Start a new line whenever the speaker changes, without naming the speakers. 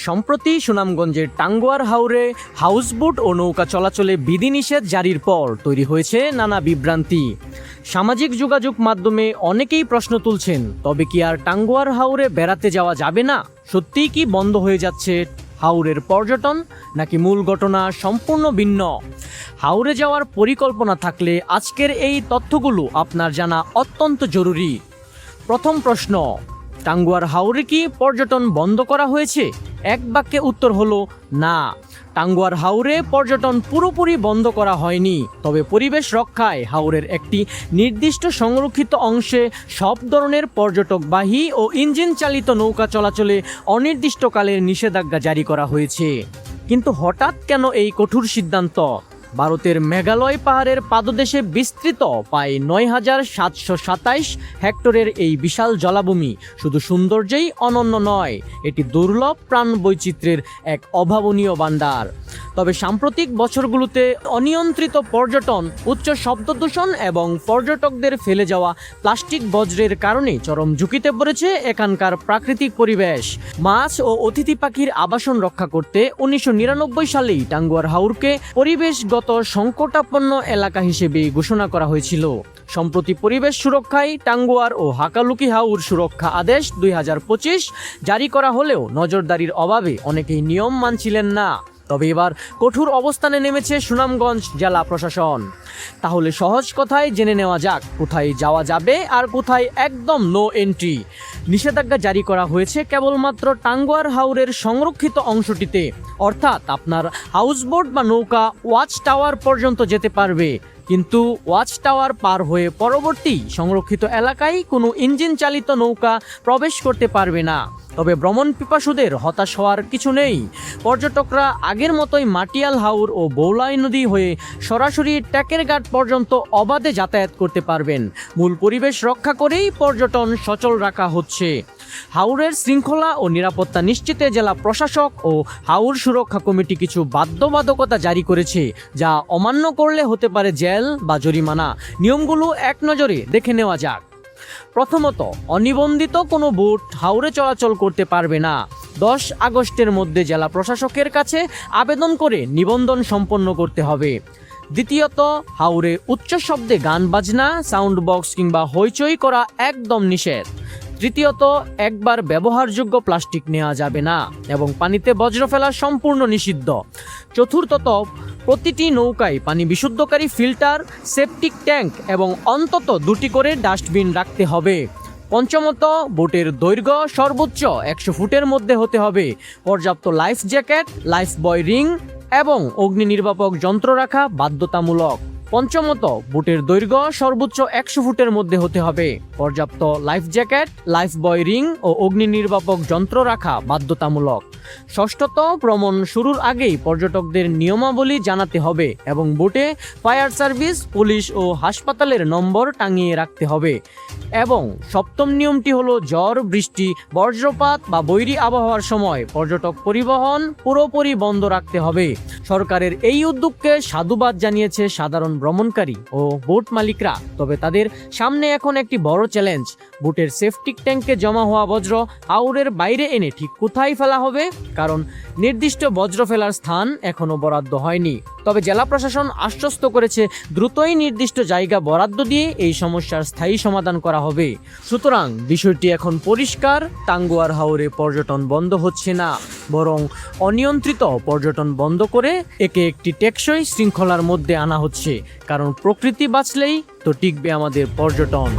সম্প্রতি সুনামগঞ্জের টাঙ্গুয়ার হাওরে হাউসবোট ও নৌকা চলাচলে বিধিনিষেধ জারির পর তৈরি হয়েছে নানা বিভ্রান্তি। সামাজিক যোগাযোগ মাধ্যমে অনেকেই প্রশ্ন তুলছেন, তবে কি আর টাঙ্গুয়ার হাওরে বেড়াতে যাওয়া যাবে না? সত্যিই কি বন্ধ হয়ে যাচ্ছে হাওরের পর্যটন, নাকি মূল ঘটনা সম্পূর্ণ ভিন্ন? হাওরে যাওয়ার পরিকল্পনা থাকলে আজকের এই তথ্যগুলো আপনার জানা অত্যন্ত জরুরি। প্রথম প্রশ্ন, টাঙ্গুয়ার হাওরে কি পর্যটন বন্ধ করা হয়েছে? এক বাক্যে উত্তর হলো না। টাঙ্গুয়ার হাওরে পর্যটন পুরোপুরি বন্ধ করা হয়নি, তবে পরিবেশ রক্ষায় হাওরের একটি নির্দিষ্ট সংরক্ষিত অংশে সব ধরনের পর্যটকবাহী ও ইঞ্জিন চালিত নৌকা চলাচলে অনির্দিষ্টকালের নিষেধাজ্ঞা জারি করা হয়েছে। কিন্তু হঠাৎ কেন এই কঠোর সিদ্ধান্ত? ভারতের মেঘালয় পাহাড়ের পাদদেশে বিস্তৃত প্রায় ৯,৭২৭ হেক্টরের এই বিশাল জলাভূমি শুধু সৌন্দর্যেই অনন্য নয়, এটি দুর্লভ প্রাণবৈচিত্র্যের এক অভাবনীয় ভাণ্ডার। তবে সাম্প্রতিক বছরগুলোতে অনিয়ন্ত্রিত পর্যটন, উচ্চ শব্দদূষণ এবং পর্যটকদের ফেলে যাওয়া প্লাস্টিক বর্জ্যের কারণে চরম ঝুঁকিতে পড়েছে এখানকার প্রাকৃতিক পরিবেশ। মাছ ও অতিথি পাখির আবাসন রক্ষা করতে ১৯৯৯ সালেই টাঙ্গুয়ার হাওরকে পরিবেশগত সংকটাপন্ন এলাকা হিসেবে ঘোষণা করা হয়েছিল। সম্প্রতি পরিবেশ সুরক্ষায় টাঙ্গুয়ার ও হাকালুকি হাওর সুরক্ষা আদেশ ২০২৫ জারি করা হলেও নজরদারির অভাবে অনেকেই নিয়ম মানছিলেন না। তবে এবার কঠোর অবস্থানে নেমেছে সুনামগঞ্জ জেলা প্রশাসন। তাহলে সহজ কথায় জেনে নেওয়া যাক, কোথায় যাওয়া যাবে আর কোথায় একদম নো এন্ট্রি। নিষেধাজ্ঞা জারি করা হয়েছে কেবলমাত্র টাঙ্গুয়ার হাওরের সংরক্ষিত অংশটিতে, অর্থাৎ আপনার হাউসবোট বা নৌকা ওয়াচ টাওয়ার পর্যন্ত যেতে পারবে, কিন্তু ওয়াচ টাওয়ার পার হয়ে পরবর্তী সংরক্ষিত এলাকায় কোনো ইঞ্জিন চালিত নৌকা প্রবেশ করতে পারবে না। তবে ভ্রমণ পিপাসুদের হতাশ হওয়ার কিছু নেই। পর্যটকরা আগের মতোই মাটিয়াল হাওর ও বৌলাই নদী হয়ে সরাসরি ট্যাকের ঘাট পর্যন্ত অবাধে যাতায়াত করতে পারবেন। মূল পরিবেশ রক্ষা করেই পর্যটন সচল রাখা হচ্ছে। হাওরের শৃঙ্খলা ও নিরাপত্তা নিশ্চিতে জেলা প্রশাসক ও হাওর সুরক্ষা কমিটি কিছু বাধ্যবাধকতা জারি করেছে, যা অমান্য করলে হতে পারে জেল বা জরিমানা। নিয়মগুলো এক নজরে দেখে নেওয়া যাক। প্রথমত, অনিবন্ধিত কোনো বোট হাওরে চলাচল করতে পারবে না। ১০ আগস্টের মধ্যে জেলা প্রশাসকের কাছে আবেদন করে নিবন্ধন সম্পন্ন করতে হবে। দ্বিতীয়ত, হাওরে উচ্চ শব্দে গান বাজনা, সাউন্ড বক্স কিংবা হইচই করা একদম নিষেধ। তৃতীয়ত, একবার ব্যবহারযোগ্য প্লাস্টিক নেওয়া যাবে না এবং পানিতে বজ্র ফেলা সম্পূর্ণ নিষিদ্ধ। চতুর্থত, প্রতিটি নৌকায় পানি বিশুদ্ধকারী ফিল্টার, সেপটিক ট্যাঙ্ক এবং অন্তত ২টি করে ডাস্টবিন রাখতে হবে। পঞ্চমত, বোটের দৈর্ঘ্য সর্বোচ্চ ১০০ ফুটের মধ্যে হতে হবে। পর্যাপ্ত লাইফ জ্যাকেট, লাইফ বয় রিং এবং অগ্নি নির্বাপক যন্ত্র রাখা বাধ্যতামূলক। পঞ্চমত, বোটের দৈর্ঘ্য সর্বোচ্চ ১০০ ফুটের মধ্যে হতে হবে। পর্যাপ্ত লাইফ জ্যাকেট, লাইফ বয় রিং ও অগ্নি নির্বাপক যন্ত্র রাখা বাধ্যতামূলক। ষষ্ঠত, ভ্রমণ শুরুর আগেই পর্যটকদের নিয়মাবলী জানাতে হবে এবং বোটে ফায়ার সার্ভিস, পুলিশ ও হাসপাতালের নম্বর টাঙিয়ে রাখতে হবে। এবং সপ্তম নিয়মটি হলো, ঝড়, বৃষ্টি, বজ্রপাত বা বৈরী আবহাওয়ার সময় পর্যটক পরিবহন পুরোপুরি বন্ধ রাখতে হবে। সরকারের এই উদ্যোগকে সাধুবাদ জানিয়েছে সাধারণ ভ্রমণকারী ও বোট মালিকরা। তবে তাদের সামনে এখন একটি বড় চ্যালেঞ্জ। বোটের সেফটিক ট্যাঙ্কে জমা হওয়া বজ্র হাওরের বাইরে এনে ঠিক কোথায় ফেলা হবে, কারণ নির্দিষ্ট বজ্র ফেলার স্থান এখনো বরাদ্দ হয়নি। তবে জেলা প্রশাসন আশ্বস্ত করেছে দ্রুতই নির্দিষ্ট জায়গা বরাদ্দ দিয়ে এই সমস্যার স্থায়ী সমাধান করা হবে। সুতরাং বিষয়টি এখন পরিষ্কার, টাঙ্গুয়ার হাওরে পর্যটন বন্ধ হচ্ছে না, বরং অনিয়ন্ত্রিত পর্যটন বন্ধ করে একে একটি টেকসই শৃঙ্খলার মধ্যে আনা হচ্ছে। কারণ প্রকৃতি বাঁচলেই তো টিকবে আমাদের পর্যটন।